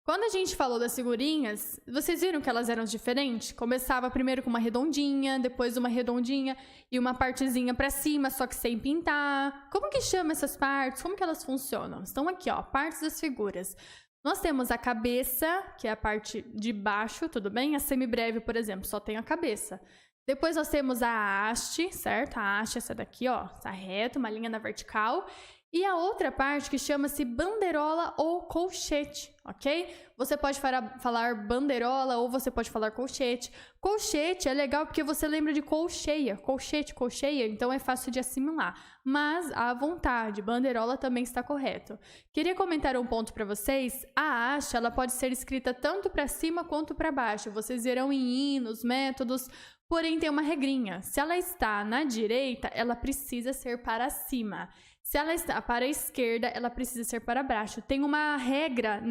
Quando a gente falou das figurinhas, vocês viram que elas eram diferentes? Começava primeiro com uma redondinha, depois uma redondinha e uma partezinha pra cima, só que sem pintar. Como que chama essas partes? Como que elas funcionam? Estão aqui, ó, partes das figuras. Nós temos a cabeça, que é a parte de baixo, tudo bem? A semibreve, por exemplo, só tem a cabeça. Depois nós temos a haste, certo? A haste é essa daqui, ó, tá reta, uma linha na vertical. E a outra parte que chama-se bandeirola ou colchete, ok? Você pode falar bandeirola ou você pode falar colchete. Colchete é legal porque você lembra de colcheia, colchete, colcheia, então é fácil de assimilar. Mas, à vontade, bandeirola também está correto. Queria comentar um ponto para vocês. A haste, ela pode ser escrita tanto para cima quanto para baixo. Vocês verão em hinos, métodos, porém tem uma regrinha. Se ela está na direita, ela precisa ser para cima. Se ela está para a esquerda, ela precisa ser para baixo. Tem uma regra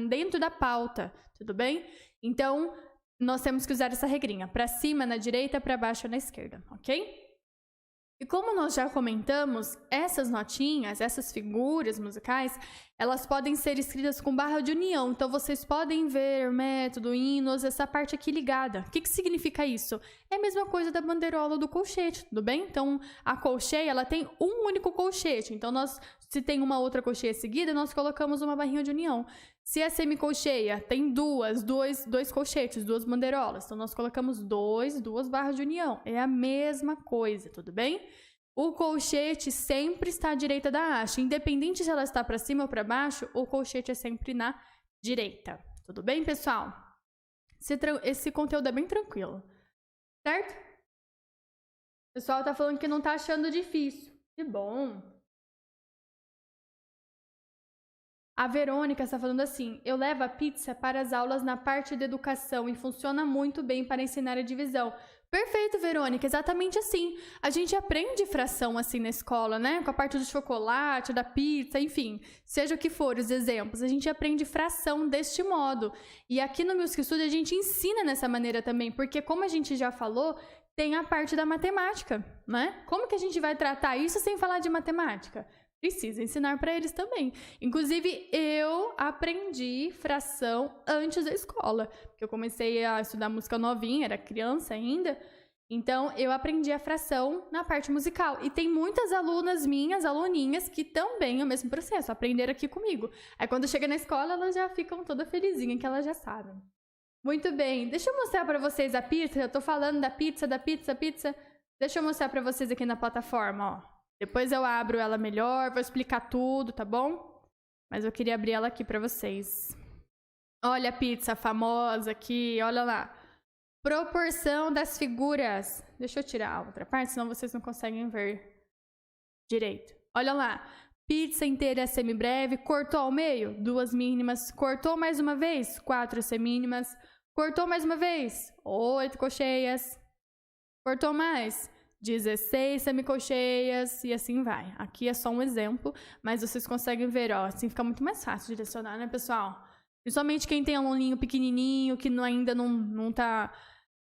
dentro da pauta, tudo bem? Então, nós temos que usar essa regrinha. Para cima na direita, para baixo na esquerda, ok? E como nós já comentamos, essas notinhas, essas figuras musicais, elas podem ser escritas com barra de união. Então, vocês podem ver método, hinos, essa parte aqui ligada. O que significa isso? É a mesma coisa da bandeirola do colchete, tudo bem? Então, a colcheia, ela tem um único colchete. Então, se tem uma outra colcheia seguida, nós colocamos uma barrinha de união. Se é semicolcheia, tem dois colchetes, duas bandeirolas. Então, nós colocamos duas barras de união. É a mesma coisa, tudo bem? O colchete sempre está à direita da haste. Independente se ela está para cima ou para baixo, o colchete é sempre na direita. Tudo bem, pessoal? Esse conteúdo é bem tranquilo. Certo? O pessoal tá falando que não tá achando difícil. Que bom. A Verônica está falando assim, eu levo a pizza para as aulas na parte de educação e funciona muito bem para ensinar a divisão. Perfeito, Verônica, exatamente assim. A gente aprende fração assim na escola, né? Com a parte do chocolate, da pizza, enfim, seja o que for os exemplos. A gente aprende fração deste modo. E aqui no Music Studio a gente ensina nessa maneira também, porque como a gente já falou, tem a parte da matemática, né? Como que a gente vai tratar isso sem falar de matemática? precisa ensinar para eles também. Inclusive, eu aprendi fração antes da escola, porque eu comecei a estudar música novinha, era criança ainda. Então, eu aprendi a fração na parte musical. E tem muitas alunas minhas, aluninhas, que também é o mesmo processo, aprenderam aqui comigo. Aí, quando chega na escola, elas já ficam toda felizinha, que elas já sabem. Muito bem. Deixa eu mostrar para vocês a pizza. Eu tô falando da pizza. Deixa eu mostrar para vocês aqui na plataforma, ó. Depois eu abro ela melhor, vou explicar tudo, tá bom? Mas eu queria abrir ela aqui para vocês. Olha a pizza famosa aqui, olha lá. Proporção das figuras. Deixa eu tirar a outra parte, senão vocês não conseguem ver direito. Olha lá. Pizza inteira semibreve. Cortou ao meio? 2 mínimas. Cortou mais uma vez? 4 semínimas. Cortou mais uma vez? 8 colcheias. Cortou mais? 16 semicolcheias. E assim vai. Aqui é só um exemplo, mas vocês conseguem ver, ó. Assim fica muito mais fácil direcionar, né, pessoal? Principalmente quem tem aluninho pequenininho, que ainda não tá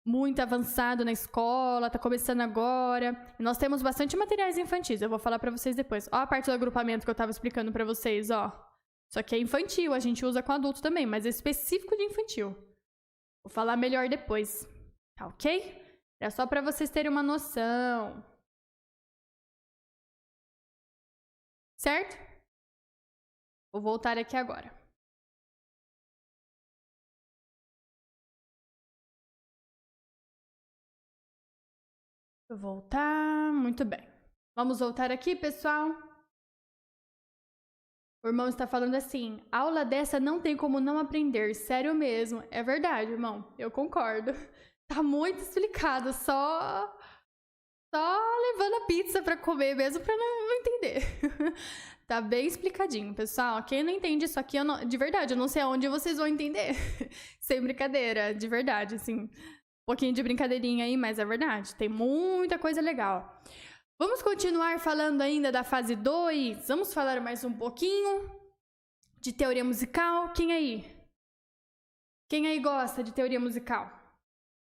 muito avançado na escola, tá começando agora. E nós temos bastante materiais infantis, eu vou falar pra vocês depois. Ó a parte do agrupamento que eu tava explicando pra vocês, ó. Isso aqui é infantil, a gente usa com adulto também, mas é específico de infantil. Vou falar melhor depois, tá ok? É só pra vocês terem uma noção. Certo? Vou voltar aqui agora. Vou voltar, muito bem. Vamos voltar aqui, pessoal. O irmão está falando assim, aula dessa não tem como não aprender, sério mesmo. É verdade, irmão, eu concordo. Tá muito explicado, só levando a pizza para comer mesmo para não entender. Tá bem explicadinho, pessoal. Quem não entende isso aqui, de verdade, eu não sei aonde vocês vão entender. Sem brincadeira, de verdade, assim. Um pouquinho de brincadeirinha aí, mas é verdade. Tem muita coisa legal. Vamos continuar falando ainda da fase 2. Vamos falar mais um pouquinho de teoria musical. Quem aí? Quem aí gosta de teoria musical?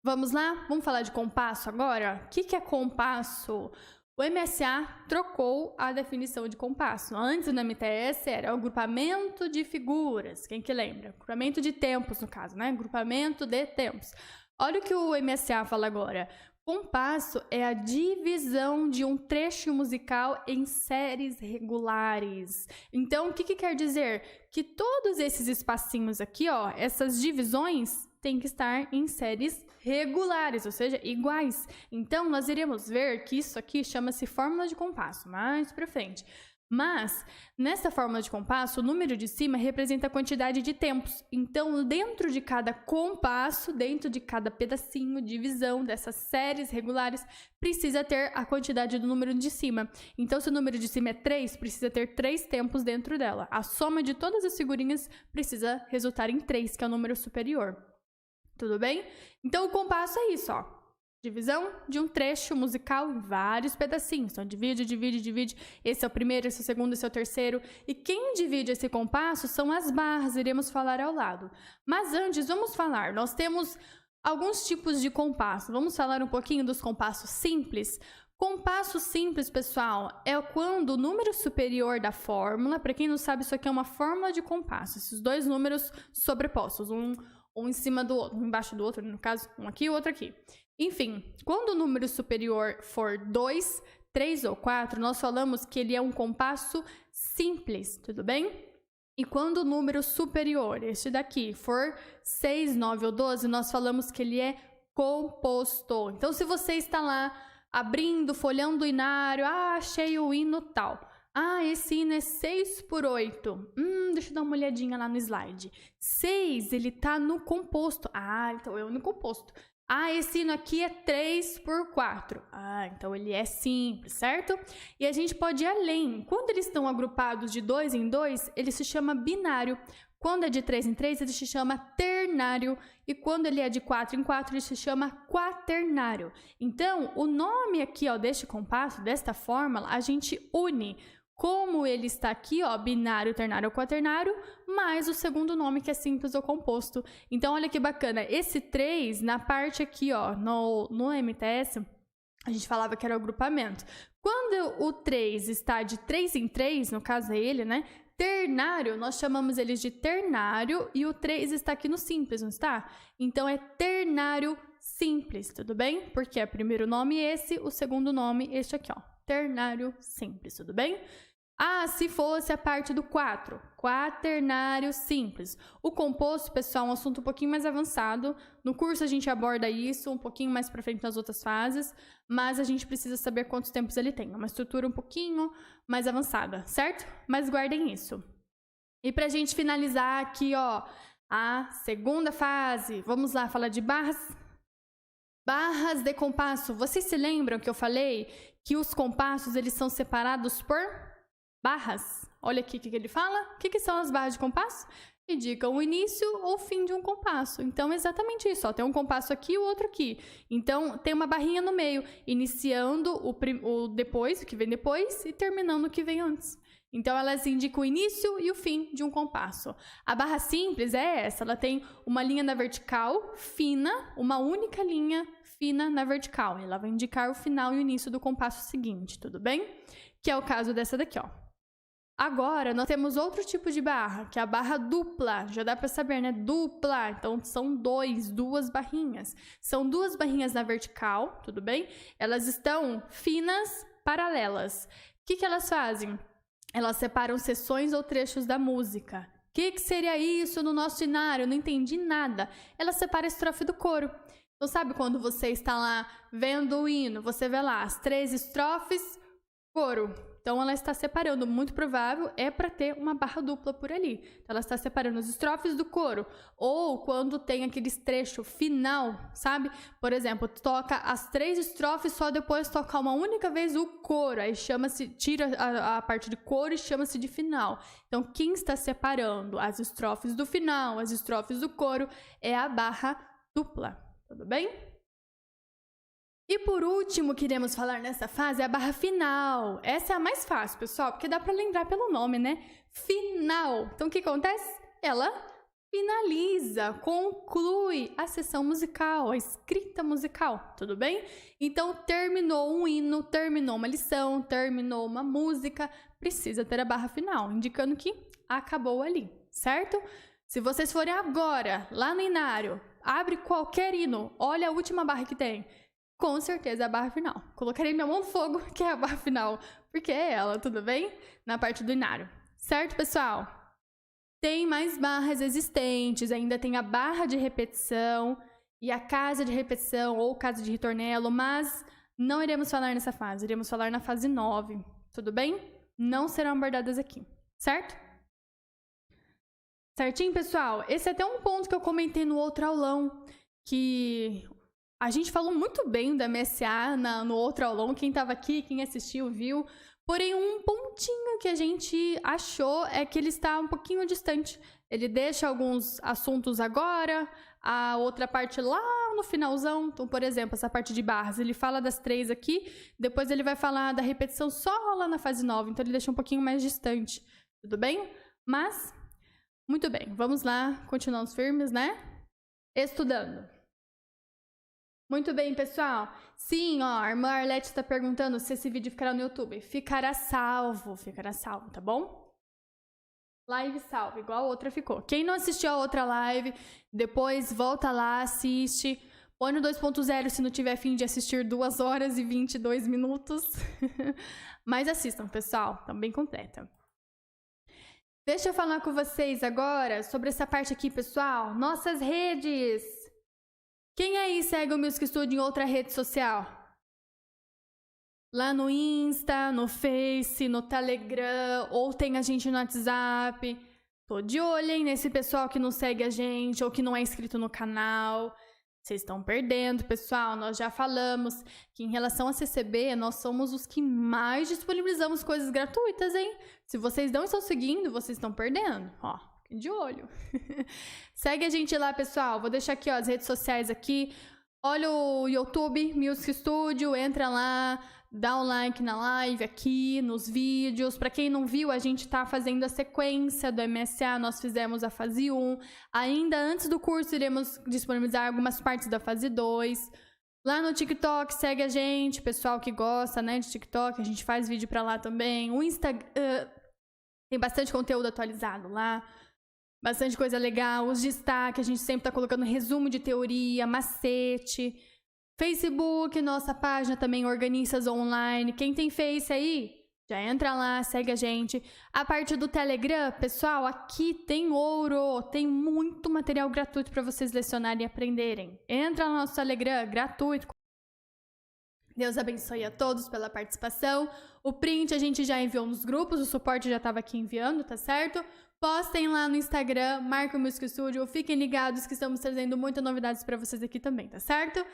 Vamos lá? Vamos falar de compasso agora? O que é compasso? O MSA trocou a definição de compasso. Antes no MTS era o agrupamento de figuras. Quem que lembra? Agrupamento de tempos, no caso, né? Agrupamento de tempos. Olha o que o MSA fala agora. Compasso é a divisão de um trecho musical em séries regulares. Então, o que quer dizer? Que todos esses espacinhos aqui, ó, essas divisões, têm que estar em séries regulares, ou seja, iguais. Então, nós iremos ver que isso aqui chama-se fórmula de compasso, mais para frente. Mas, nessa fórmula de compasso, o número de cima representa a quantidade de tempos. Então, dentro de cada compasso, dentro de cada pedacinho, divisão dessas séries regulares, precisa ter a quantidade do número de cima. Então, se o número de cima é 3, precisa ter 3 tempos dentro dela. A soma de todas as figurinhas precisa resultar em 3, que é o número superior. Tudo bem? Então, o compasso é isso, ó. Divisão de um trecho musical em vários pedacinhos. Então, divide. Esse é o primeiro, esse é o segundo, esse é o terceiro. E quem divide esse compasso são as barras, iremos falar ao lado. Mas antes, vamos falar. Nós temos alguns tipos de compasso. Vamos falar um pouquinho dos compassos simples. Compasso simples, pessoal, é quando o número superior da fórmula, para quem não sabe, isso aqui é uma fórmula de compasso. Esses dois números sobrepostos, um em cima do outro, um embaixo do outro, no caso, um aqui e o outro aqui. Enfim, quando o número superior for 2, 3 ou 4, nós falamos que ele é um compasso simples, tudo bem? E quando o número superior, este daqui, for 6, 9 ou 12, nós falamos que ele é composto. Então, se você está lá abrindo, folhando o inário, achei o hino tal. Esse hino é 6/8. Deixa eu dar uma olhadinha lá no slide. 6, ele tá no composto. Então é no composto. Esse hino aqui é 3/4. Então ele é simples, certo? E a gente pode ir além. Quando eles estão agrupados de 2 em 2, ele se chama binário. Quando é de 3 em 3, ele se chama ternário. E quando ele é de 4 em 4, ele se chama quaternário. Então, o nome aqui, ó, deste compasso, desta fórmula, a gente une. Como ele está aqui, ó, binário, ternário ou quaternário, mais o segundo nome que é simples ou composto. Então, olha que bacana. Esse 3, na parte aqui, ó, no MTS, a gente falava que era o agrupamento. Quando o 3 está de 3 em 3, no caso é ele, né? Ternário, nós chamamos eles de ternário e o 3 está aqui no simples, não está? Então é ternário simples, tudo bem? Porque é o primeiro nome esse, o segundo nome este aqui, ó. Ternário simples, tudo bem? Ah, se fosse a parte do 4, quaternário simples. O composto, pessoal, é um assunto um pouquinho mais avançado. No curso a gente aborda isso um pouquinho mais para frente nas outras fases, mas a gente precisa saber quantos tempos ele tem. É uma estrutura um pouquinho mais avançada, certo? Mas guardem isso. E para a gente finalizar aqui, ó, a segunda fase. Vamos lá, falar de barras. Barras de compasso. Vocês se lembram que eu falei que os compassos, eles são separados por barras? Olha aqui o que ele fala. O que são as barras de compasso? Indicam o início ou o fim de um compasso. Então, é exatamente isso. Ó. Tem um compasso aqui e o outro aqui. Então, tem uma barrinha no meio, iniciando o depois, o que vem depois, e terminando o que vem antes. Então, elas indicam o início e o fim de um compasso. A barra simples é essa. Ela tem uma linha na vertical, fina, uma única linha fina na vertical. Ela vai indicar o final e o início do compasso seguinte, tudo bem? Que é o caso dessa daqui, ó. Agora, nós temos outro tipo de barra, que é a barra dupla. Já dá para saber, né? Dupla. Então, são duas barrinhas. São duas barrinhas na vertical, tudo bem? Elas estão finas, paralelas. O que elas fazem? Elas separam seções ou trechos da música. O que seria isso no nosso cenário? Eu não entendi nada. Ela separa a estrofe do coro. Então, sabe quando você está lá vendo o hino, você vê lá as 3 estrofes, coro. Então, ela está separando, muito provável, é para ter uma barra dupla por ali. Então, ela está separando as estrofes do coro. Ou quando tem aqueles trecho final, sabe? Por exemplo, toca as 3 estrofes, só depois toca uma única vez o coro. Aí chama-se, tira a parte de coro e chama-se de final. Então, quem está separando as estrofes do final, as estrofes do coro, é a barra dupla. Tudo bem? E por último, que iremos falar nessa fase é a barra final. Essa é a mais fácil, pessoal, porque dá para lembrar pelo nome, né? Final. Então, o que acontece? Ela finaliza, conclui a sessão musical, a escrita musical, tudo bem? Então, terminou um hino, terminou uma lição, terminou uma música, precisa ter a barra final, indicando que acabou ali, certo? Se vocês forem agora, lá no inário, abre qualquer hino, olha a última barra que tem. Com certeza é a barra final. Colocarei minha mão no fogo, que é a barra final, porque é ela, tudo bem? Na parte do inário. Certo, pessoal? Tem mais barras existentes, ainda tem a barra de repetição e a casa de repetição ou casa de ritornelo, mas não iremos falar nessa fase, iremos falar na fase 9, tudo bem? Não serão abordadas aqui, certo? Certinho, pessoal? Esse é até um ponto que eu comentei no outro aulão, que a gente falou muito bem do MSA no outro aulão, quem estava aqui, quem assistiu, viu. Porém, um pontinho que a gente achou é que ele está um pouquinho distante. Ele deixa alguns assuntos agora, a outra parte lá no finalzão. Então, por exemplo, essa parte de barras, ele fala das 3 aqui, depois ele vai falar da repetição só lá na fase 9, então ele deixa um pouquinho mais distante. Tudo bem? Mas, muito bem, vamos lá, continuamos firmes, né? Estudando. Muito bem, pessoal. Sim, ó, a irmã Arlete está perguntando se esse vídeo ficará no YouTube. Ficará salvo, tá bom? Live salvo, igual a outra ficou. Quem não assistiu a outra live, depois volta lá, assiste. Põe no 2.0 se não tiver fim de assistir 2 horas e 22 minutos. Mas assistam, pessoal, tá bem completa. Deixa eu falar com vocês agora sobre essa parte aqui, pessoal. Nossas redes. Quem aí segue o Music Studio em outra rede social? Lá no Insta, no Face, no Telegram, ou tem a gente no WhatsApp. Tô de olho, hein, nesse pessoal que não segue a gente ou que não é inscrito no canal. Vocês estão perdendo, pessoal. Nós já falamos que em relação a CCB, nós somos os que mais disponibilizamos coisas gratuitas, hein? Se vocês não estão seguindo, vocês estão perdendo. Ó, fiquem de olho. Segue a gente lá, pessoal. Vou deixar aqui, ó, as redes sociais aqui. Olha o YouTube, Music Studio, entra lá, dá um like na live aqui, nos vídeos. Para quem não viu, a gente tá fazendo a sequência do MSA, nós fizemos a fase 1. Ainda antes do curso, iremos disponibilizar algumas partes da fase 2. Lá no TikTok, segue a gente, pessoal que gosta, né, de TikTok, a gente faz vídeo pra lá também. O Instagram tem bastante conteúdo atualizado lá, bastante coisa legal, os destaques, a gente sempre tá colocando resumo de teoria, macete. Facebook, nossa página também, Organistas Online. Quem tem Face aí, já entra lá, segue a gente. A parte do Telegram, pessoal, aqui tem ouro, tem muito material gratuito para vocês lecionarem e aprenderem. Entra no nosso Telegram, gratuito. Deus abençoe a todos pela participação. O print a gente já enviou nos grupos, o suporte já estava aqui enviando, tá certo? Postem lá no Instagram, Marco Music Studio, fiquem ligados que estamos trazendo muitas novidades para vocês aqui também, tá certo?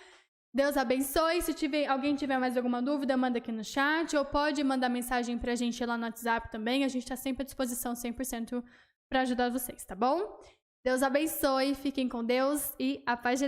Deus abençoe. Se alguém tiver mais alguma dúvida, manda aqui no chat ou pode mandar mensagem pra gente lá no WhatsApp também. A gente tá sempre à disposição 100% para ajudar vocês, tá bom? Deus abençoe, fiquem com Deus e a paz de Deus.